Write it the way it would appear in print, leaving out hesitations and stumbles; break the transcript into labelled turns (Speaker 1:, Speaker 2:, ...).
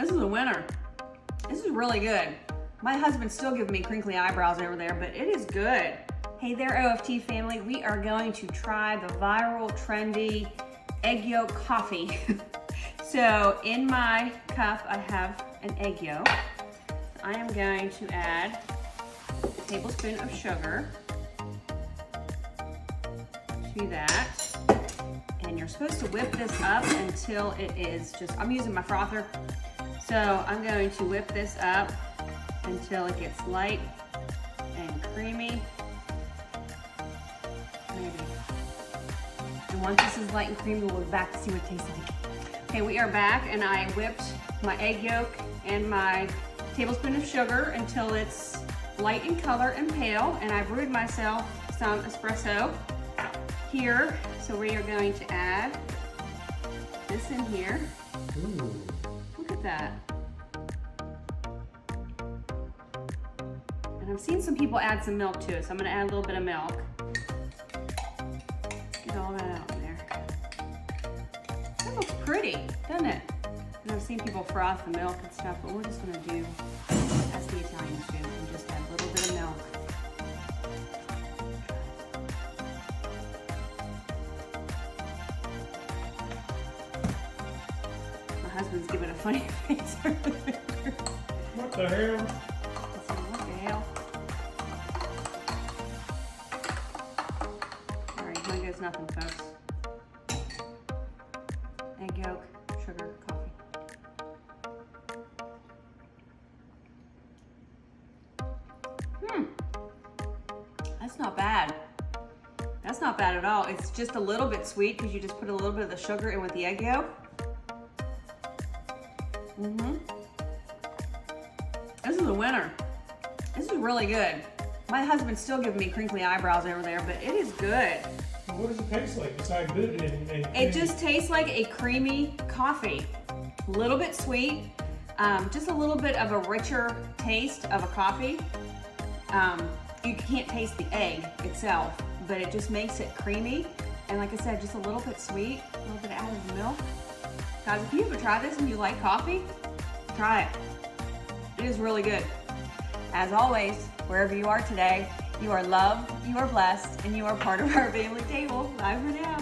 Speaker 1: This is a winner. This is really good. My husband's still giving me crinkly eyebrows over there, but it is good. Hey there, OFT family. We are going to try the viral, trendy egg yolk coffee. So in my cup, I have an egg yolk. I am going to add a tablespoon of sugar to that. And you're supposed to whip this up until it is just, I'm using my frother. So I'm going to whip this up until it gets light and creamy. Maybe. And once this is light and creamy, we'll look back to see what it tastes like. Okay, we are back, and I whipped my egg yolk and my tablespoon of sugar until it's light in color and pale, and I brewed myself some espresso here. So we are going to add this in here.
Speaker 2: Ooh.
Speaker 1: Look at that. And I've seen some people add some milk to it, so I'm gonna add a little bit of milk. Get all that out in there. That looks pretty, doesn't it? And I've seen people froth the milk and stuff, but we're just gonna do as the Italians do and just add a little bit of milk. My husband's giving a funny face.
Speaker 2: What the hell?
Speaker 1: What the hell? Alright, here goes nothing, folks. Egg yolk, sugar, coffee. That's not bad. That's not bad at all. It's just a little bit sweet because you just put a little bit of the sugar in with the egg yolk. This is a winner. This is really good. My husband's still giving me crinkly eyebrows over there, but it is good.
Speaker 2: What does it taste like besides good and
Speaker 1: It just tastes like a creamy coffee. A little bit sweet, just a little bit of a richer taste of a coffee. You can't taste the egg itself, but it just makes it creamy. And like I said, just a little bit sweet, a little bit added milk. Guys, if you haven't tried this and you like coffee, try it. It is really good. As always, wherever you are today, you are loved, you are blessed, and you are part of our family table. Bye for now.